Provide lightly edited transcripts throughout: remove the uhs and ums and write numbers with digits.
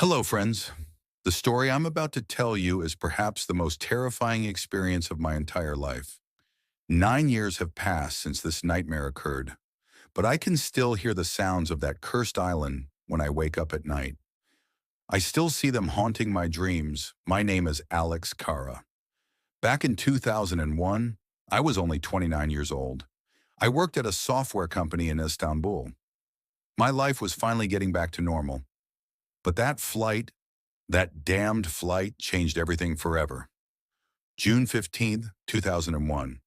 Hello, friends. The story I'm about to tell you is perhaps the most terrifying experience of my entire life. 9 years have passed since this nightmare occurred, but I can still hear the sounds of that cursed island when I wake up at night. I still see them haunting my dreams. My name is Alex Kara. Back in 2001, I was only 29 years old. I worked at a software company in Istanbul. My life was finally getting back to normal. But that damned flight changed everything forever. June 15th, 2001.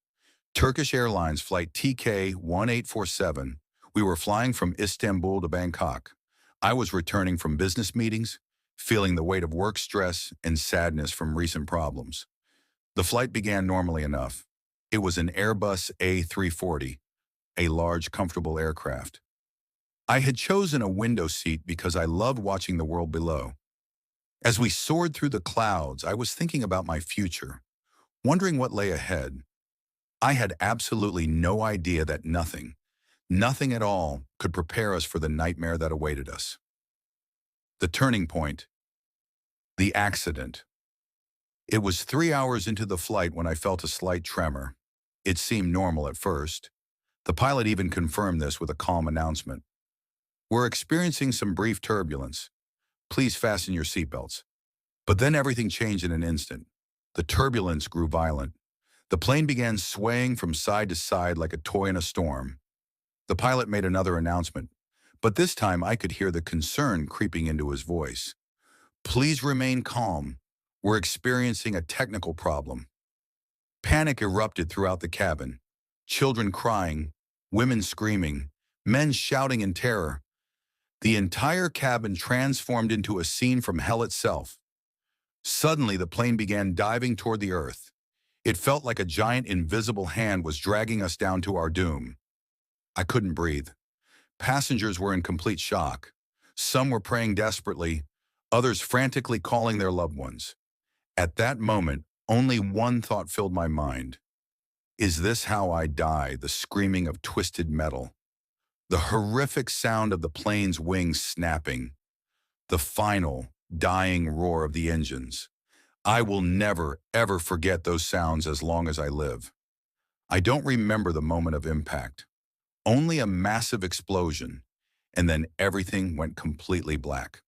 Turkish Airlines flight TK-1847. We were flying from Istanbul to Bangkok. I was returning from business meetings, feeling the weight of work stress and sadness from recent problems. The flight began normally enough. It was an Airbus A340, a large, comfortable aircraft. I had chosen a window seat because I loved watching the world below. As we soared through the clouds, I was thinking about my future, wondering what lay ahead. I had absolutely no idea that nothing at all, could prepare us for the nightmare that awaited us. The turning point. The accident. It was 3 hours into the flight when I felt a slight tremor. It seemed normal at first. The pilot even confirmed this with a calm announcement. We're experiencing some brief turbulence. Please fasten your seatbelts. But then everything changed in an instant. The turbulence grew violent. The plane began swaying from side to side like a toy in a storm. The pilot made another announcement, but this time I could hear the concern creeping into his voice. Please remain calm. We're experiencing a technical problem. Panic erupted throughout the cabin. Children crying, women screaming, men shouting in terror. The entire cabin transformed into a scene from hell itself. Suddenly, the plane began diving toward the earth. It felt like a giant invisible hand was dragging us down to our doom. I couldn't breathe. Passengers were in complete shock. Some were praying desperately, others frantically calling their loved ones. At that moment, only one thought filled my mind. Is this how I die? The screaming of twisted metal. The horrific sound of the plane's wings snapping. The final, dying roar of the engines. I will never, ever forget those sounds as long as I live. I don't remember the moment of impact. Only a massive explosion, and then everything went completely black.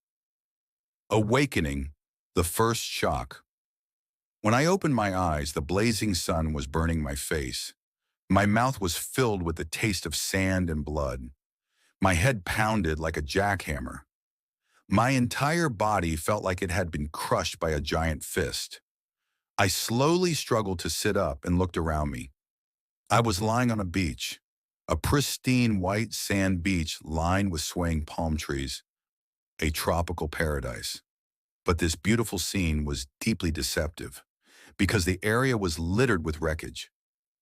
Awakening, the first shock. When I opened my eyes, the blazing sun was burning my face. My mouth was filled with the taste of sand and blood. My head pounded like a jackhammer. My entire body felt like it had been crushed by a giant fist. I slowly struggled to sit up and looked around me. I was lying on a beach, a pristine white sand beach lined with swaying palm trees, a tropical paradise. But this beautiful scene was deeply deceptive because the area was littered with wreckage.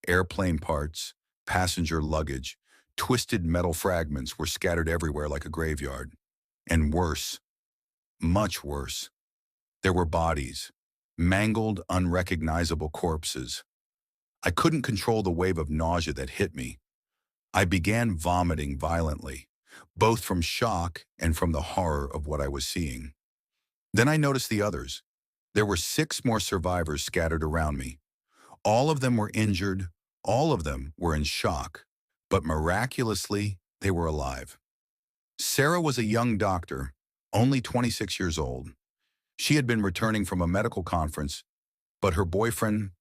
Airplane parts, passenger luggage, twisted metal fragments were scattered everywhere like a graveyard. And worse, much worse, there were bodies, mangled, unrecognizable corpses. I couldn't control the wave of nausea that hit me. I began vomiting violently, both from shock and from the horror of what I was seeing. Then I noticed the others. There were 6 more survivors scattered around me. All of them were injured, all of them were in shock, but miraculously, they were alive. Sarah was a young doctor, only 26 years old. She had been returning from a medical conference, but her boyfriend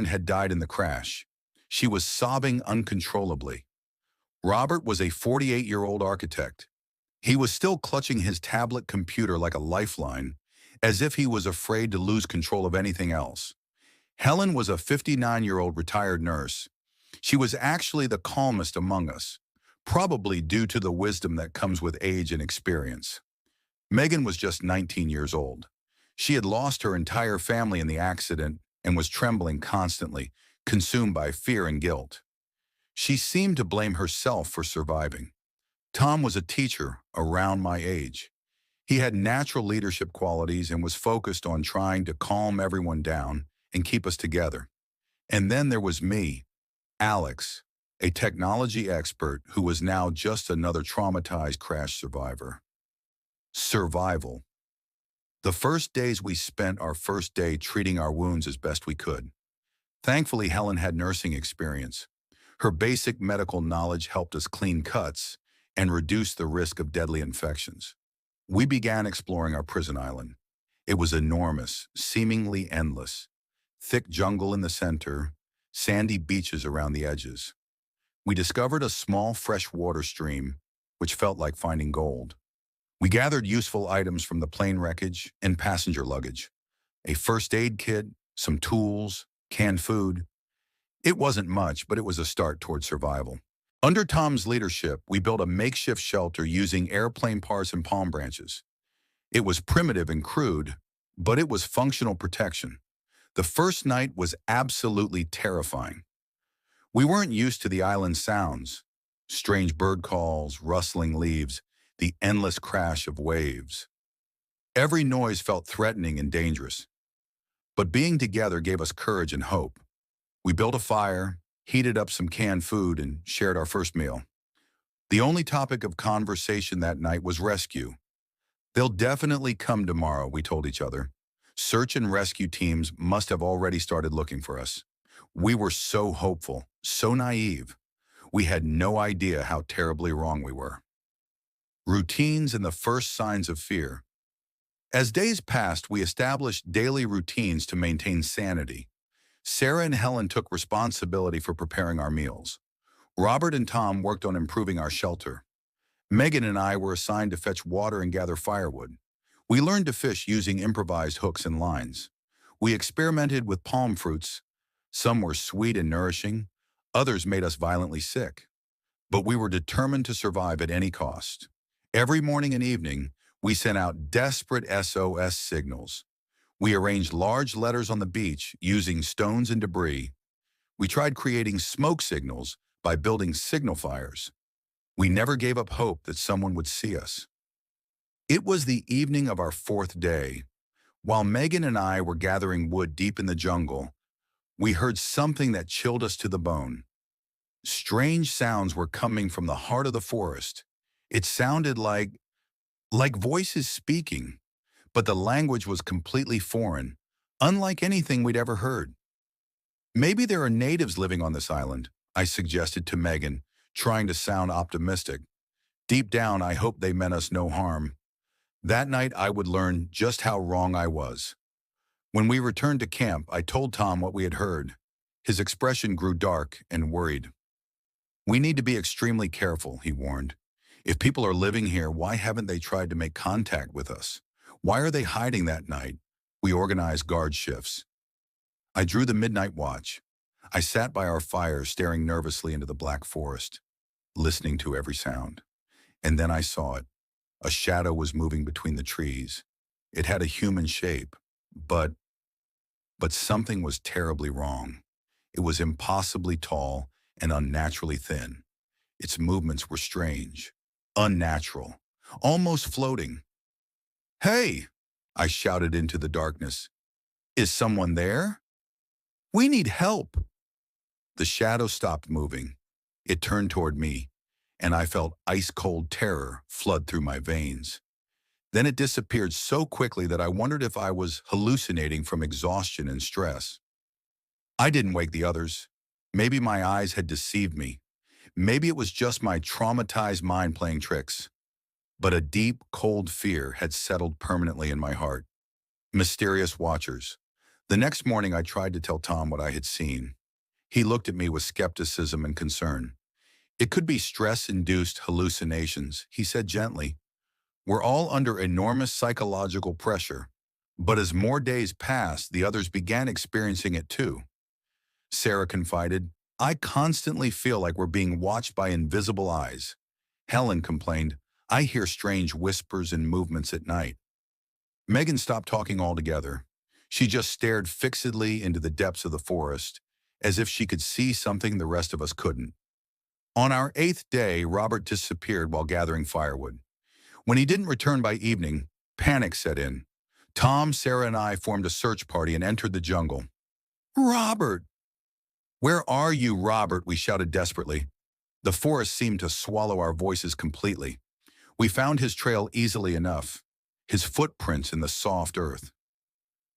had died in the crash. She was sobbing uncontrollably. Robert was a 48-year-old architect. He was still clutching his tablet computer like a lifeline, as if he was afraid to lose control of anything else. Helen was a 59-year-old retired nurse. She was actually the calmest among us, probably due to the wisdom that comes with age and experience. Megan was just 19 years old. She had lost her entire family in the accident and was trembling constantly, consumed by fear and guilt. She seemed to blame herself for surviving. Tom was a teacher around my age. He had natural leadership qualities and was focused on trying to calm everyone down and keep us together. And then there was me, Alex, a technology expert who was now just another traumatized crash survivor. Survival. The first days we spent our first day treating our wounds as best we could. Thankfully, Helen had nursing experience. Her basic medical knowledge helped us clean cuts and reduce the risk of deadly infections. We began exploring our prison island. It was enormous, seemingly endless. Thick jungle in the center, sandy beaches around the edges. We discovered a small freshwater stream, which felt like finding gold. We gathered useful items from the plane wreckage and passenger luggage. A first aid kit, some tools, canned food. It wasn't much, but it was a start toward survival. Under Tom's leadership, we built a makeshift shelter using airplane parts and palm branches. It was primitive and crude, but it was functional protection. The first night was absolutely terrifying. We weren't used to the island's sounds. Strange bird calls, rustling leaves, the endless crash of waves. Every noise felt threatening and dangerous. But being together gave us courage and hope. We built a fire, heated up some canned food, and shared our first meal. The only topic of conversation that night was rescue. They'll definitely come tomorrow, we told each other. Search and rescue teams must have already started looking for us. We were so hopeful, so naive. We had no idea how terribly wrong we were. Routines and the first signs of fear. As days passed, we established daily routines to maintain sanity. Sarah and Helen took responsibility for preparing our meals. Robert and Tom worked on improving our shelter. Megan and I were assigned to fetch water and gather firewood. We learned to fish using improvised hooks and lines. We experimented with palm fruits. Some were sweet and nourishing. Others made us violently sick. But we were determined to survive at any cost. Every morning and evening, we sent out desperate SOS signals. We arranged large letters on the beach using stones and debris. We tried creating smoke signals by building signal fires. We never gave up hope that someone would see us. It was the evening of our fourth day. While Megan and I were gathering wood deep in the jungle, we heard something that chilled us to the bone. Strange sounds were coming from the heart of the forest. It sounded like voices speaking, but the language was completely foreign, unlike anything we'd ever heard. Maybe there are natives living on this island, I suggested to Megan, trying to sound optimistic. Deep down, I hoped they meant us no harm. That night, I would learn just how wrong I was. When we returned to camp, I told Tom what we had heard. His expression grew dark and worried. We need to be extremely careful, he warned. If people are living here, why haven't they tried to make contact with us? Why are they hiding that night? We organized guard shifts. I drew the midnight watch. I sat by our fire, staring nervously into the black forest, listening to every sound. And then I saw it. A shadow was moving between the trees. It had a human shape, but something was terribly wrong. It was impossibly tall and unnaturally thin. Its movements were strange, unnatural, almost floating. "Hey!" I shouted into the darkness. "Is someone there? We need help!" The shadow stopped moving. It turned toward me, and I felt ice-cold terror flood through my veins. Then it disappeared so quickly that I wondered if I was hallucinating from exhaustion and stress. I didn't wake the others. Maybe my eyes had deceived me. Maybe it was just my traumatized mind playing tricks. But a deep, cold fear had settled permanently in my heart. Mysterious watchers. The next morning, I tried to tell Tom what I had seen. He looked at me with skepticism and concern. "It could be stress-induced hallucinations," he said gently. "We're all under enormous psychological pressure." But as more days passed, the others began experiencing it too. Sarah confided, "I constantly feel like we're being watched by invisible eyes." Helen complained, "I hear strange whispers and movements at night." Megan stopped talking altogether. She just stared fixedly into the depths of the forest, as if she could see something the rest of us couldn't. On our 8th day, Robert disappeared while gathering firewood. When he didn't return by evening, panic set in. Tom, Sarah, and I formed a search party and entered the jungle. "Robert! Where are you, Robert?" we shouted desperately. The forest seemed to swallow our voices completely. We found his trail easily enough. his footprints in the soft earth.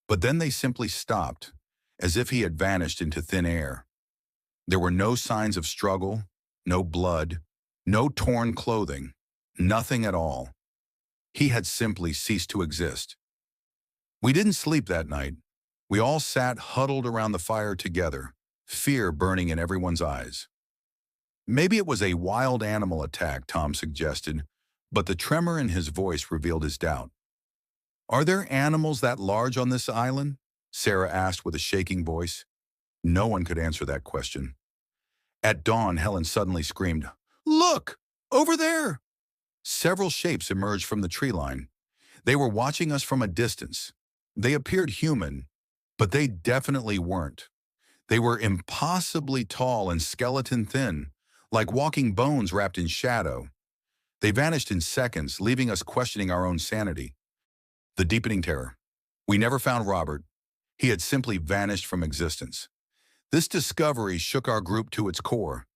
But then they simply stopped, as if he had vanished into thin air. There were no signs of struggle, no blood, no torn clothing, nothing at all. He had simply ceased to exist. We didn't sleep that night. We all sat huddled around the fire together, fear burning in everyone's eyes. Maybe it was a wild animal attack, Tom suggested, but the tremor in his voice revealed his doubt. Are there animals that large on this island? Sarah asked with a shaking voice. No one could answer that question. At dawn, Helen suddenly screamed, "Look! Over there!" Several shapes emerged from the tree line. They were watching us from a distance. They appeared human, but they definitely weren't. They were impossibly tall and skeleton thin, like walking bones wrapped in shadow. They vanished in seconds, leaving us questioning our own sanity. The deepening terror. We never found Robert. He had simply vanished from existence. This discovery shook our group to its core.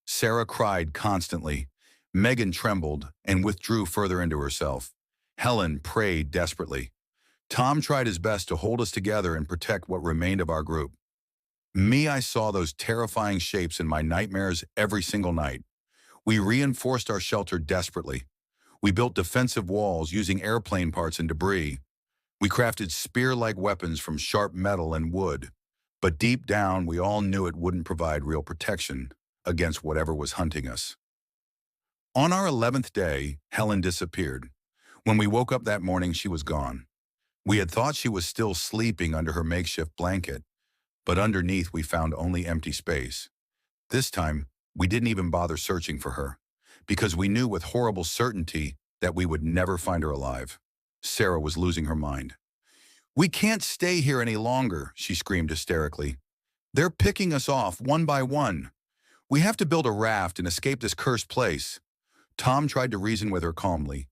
Sarah cried constantly. Megan trembled and withdrew further into herself. Helen prayed desperately. Tom tried his best to hold us together and protect what remained of our group. I saw those terrifying shapes in my nightmares every single night. We reinforced our shelter desperately. We built defensive walls using airplane parts and debris. We crafted spear-like weapons from sharp metal and wood. But deep down, we all knew it wouldn't provide real protection against whatever was hunting us. On our 11th day, Helen disappeared. When we woke up that morning, she was gone. We had thought she was still sleeping under her makeshift blanket, but underneath we found only empty space. This time, we didn't even bother searching for her, because we knew with horrible certainty that we would never find her alive. Sarah was losing her mind. "We can't stay here any longer," she screamed hysterically. "They're picking us off one by one. We have to build a raft and escape this cursed place." Tom tried to reason with her calmly.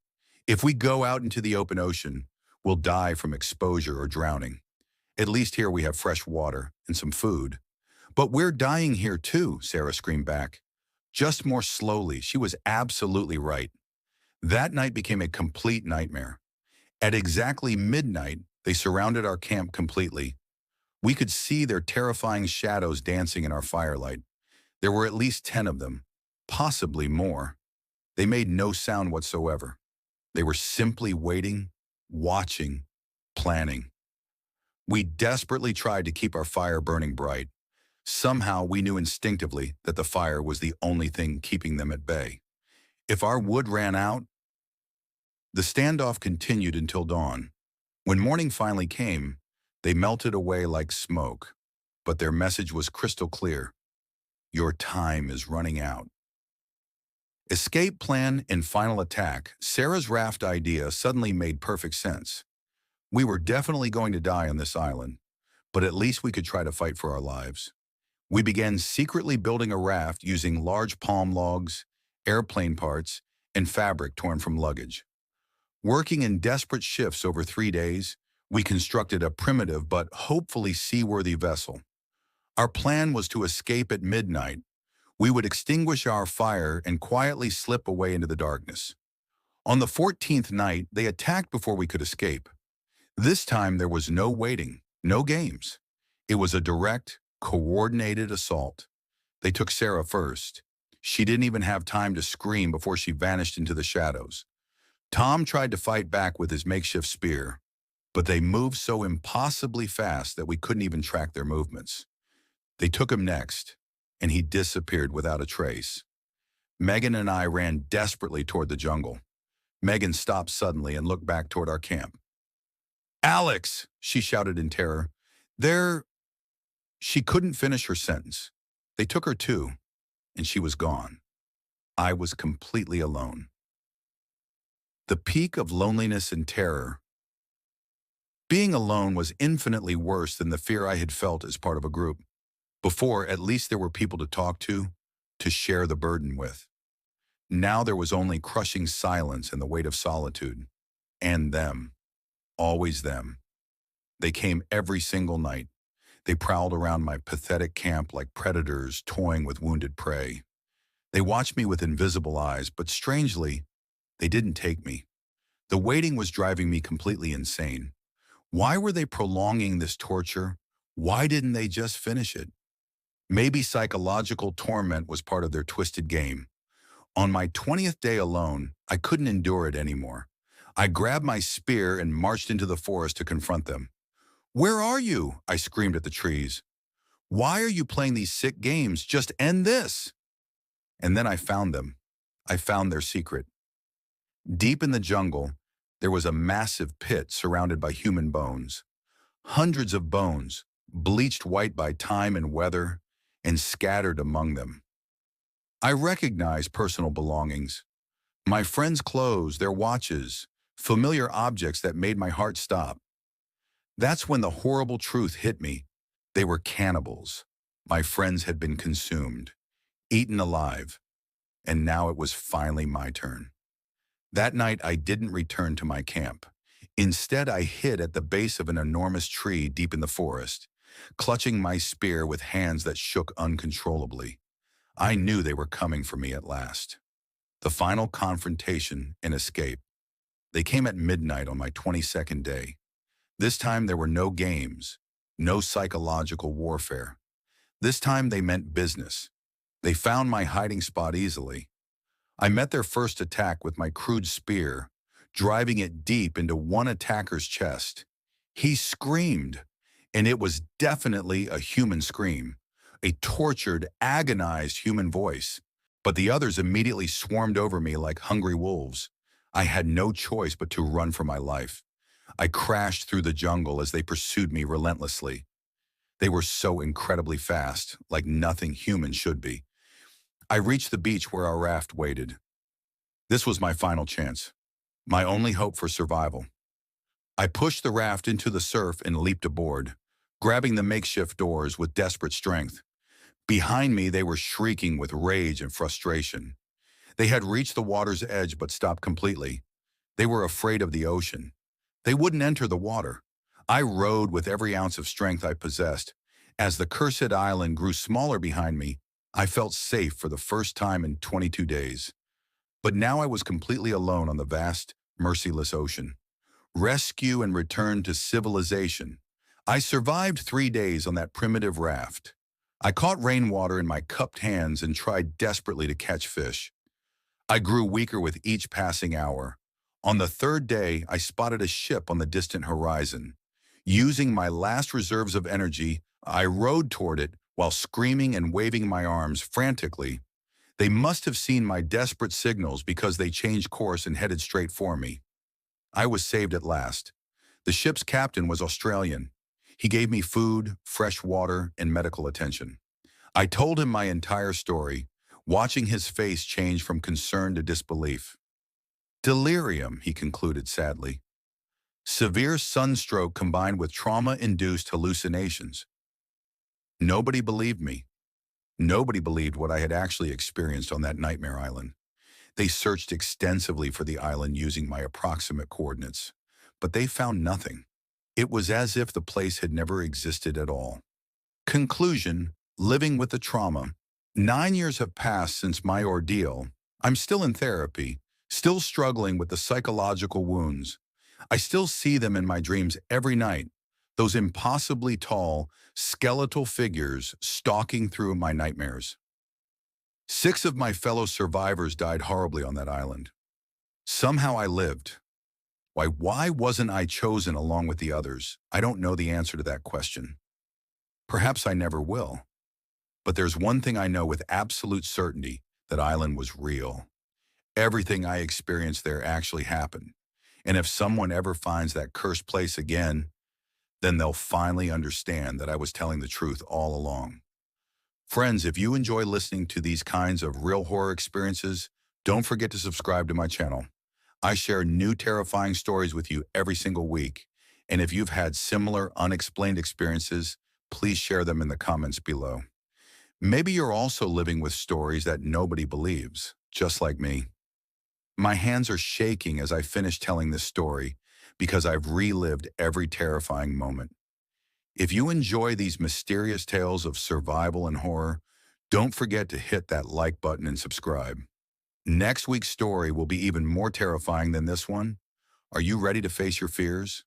"If we go out into the open ocean, we'll die from exposure or drowning. At least here we have fresh water and some food." "But we're dying here too," Sarah screamed back. Just more slowly. She was absolutely right. That night became a complete nightmare. At exactly midnight, they surrounded our camp completely. We could see their terrifying shadows dancing in our firelight. There were at least 10 of them, possibly more. They made no sound whatsoever. They were simply waiting, watching, planning. We desperately tried to keep our fire burning bright. Somehow we knew instinctively that the fire was the only thing keeping them at bay. If our wood ran out, the standoff continued until dawn. When morning finally came, they melted away like smoke, but their message was crystal clear. Your time is running out. Escape plan and final attack. Sarah's raft idea suddenly made perfect sense. We were definitely going to die on this island, but at least we could try to fight for our lives. We began secretly building a raft using large palm logs, airplane parts, and fabric torn from luggage. Working in desperate shifts over 3 days, we constructed a primitive but hopefully seaworthy vessel. Our plan was to escape at midnight. We would extinguish our fire and quietly slip away into the darkness. On the 14th night, they attacked before we could escape. This time there was no waiting, no games. It was a direct, coordinated assault. They took Sarah first. She didn't even have time to scream before she vanished into the shadows. Tom tried to fight back with his makeshift spear, but they moved so impossibly fast that we couldn't even track their movements. They took him next, and he disappeared without a trace. Megan and I ran desperately toward the jungle. Megan stopped suddenly and looked back toward our camp. "Alex!" she shouted in terror. "They're—" She couldn't finish her sentence. They took her too, and she was gone. I was completely alone. The peak of loneliness and terror. Being alone was infinitely worse than the fear I had felt as part of a group. Before, at least there were people to talk to share the burden with. Now there was only crushing silence and the weight of solitude. And them. Always them. They came every single night. They prowled around my pathetic camp like predators toying with wounded prey. They watched me with invisible eyes, but strangely, they didn't take me. The waiting was driving me completely insane. Why were they prolonging this torture? Why didn't they just finish it? Maybe psychological torment was part of their twisted game. On my 20th day alone, I couldn't endure it anymore. I grabbed my spear and marched into the forest to confront them. "Where are you?" I screamed at the trees. "Why are you playing these sick games? Just end this!" And then I found them. I found their secret. Deep in the jungle, there was a massive pit surrounded by human bones. Hundreds of bones, bleached white by time and weather, and scattered among them. I recognized personal belongings. My friends' clothes, their watches, familiar objects that made my heart stop. That's when the horrible truth hit me. They were cannibals. My friends had been consumed, eaten alive, and now it was finally my turn. That night, I didn't return to my camp. Instead, I hid at the base of an enormous tree deep in the forest, clutching my spear with hands that shook uncontrollably. I knew they were coming for me at last. The final confrontation and escape. They came at midnight on my 22nd day. This time there were no games, no psychological warfare. This time they meant business. They found my hiding spot easily. I met their first attack with my crude spear, driving it deep into one attacker's chest. He screamed, and it was definitely a human scream, a tortured, agonized human voice. But the others immediately swarmed over me like hungry wolves. I had no choice but to run for my life. I crashed through the jungle as they pursued me relentlessly. They were so incredibly fast, like nothing human should be. I reached the beach where our raft waited. This was my final chance, my only hope for survival. I pushed the raft into the surf and leaped aboard, grabbing the makeshift doors with desperate strength. Behind me, they were shrieking with rage and frustration. They had reached the water's edge but stopped completely. They were afraid of the ocean. They wouldn't enter the water. I rowed with every ounce of strength I possessed. As the cursed island grew smaller behind me, I felt safe for the first time in 22 days. But now I was completely alone on the vast, merciless ocean. Rescue and return to civilization. I survived 3 days on that primitive raft. I caught rainwater in my cupped hands and tried desperately to catch fish. I grew weaker with each passing hour. On the third day, I spotted a ship on the distant horizon. Using my last reserves of energy, I rowed toward it while screaming and waving my arms frantically. They must have seen my desperate signals because they changed course and headed straight for me. I was saved at last. The ship's captain was Australian. He gave me food, fresh water, and medical attention. I told him my entire story, watching his face change from concern to disbelief. "Delirium," he concluded sadly. "Severe sunstroke combined with trauma-induced hallucinations." Nobody believed me. Nobody believed what I had actually experienced on that nightmare island. They searched extensively for the island using my approximate coordinates, but they found nothing. It was as if the place had never existed at all. Conclusion: living with the trauma. 9 years have passed since my ordeal. I'm still in therapy, still struggling with the psychological wounds. I still see them in my dreams every night, those impossibly tall, skeletal figures stalking through my nightmares. 6 of my fellow survivors died horribly on that island. Somehow I lived. Why wasn't I chosen along with the others? I don't know the answer to that question. Perhaps I never will. But there's one thing I know with absolute certainty: that island was real. Everything I experienced there actually happened. And if someone ever finds that cursed place again, then they'll finally understand that I was telling the truth all along. Friends, if you enjoy listening to these kinds of real horror experiences, don't forget to subscribe to my channel. I share new terrifying stories with you every single week. And if you've had similar unexplained experiences, please share them in the comments below. Maybe you're also living with stories that nobody believes, just like me. My hands are shaking as I finish telling this story because I've relived every terrifying moment. If you enjoy these mysterious tales of survival and horror, don't forget to hit that like button and subscribe. Next week's story will be even more terrifying than this one. Are you ready to face your fears?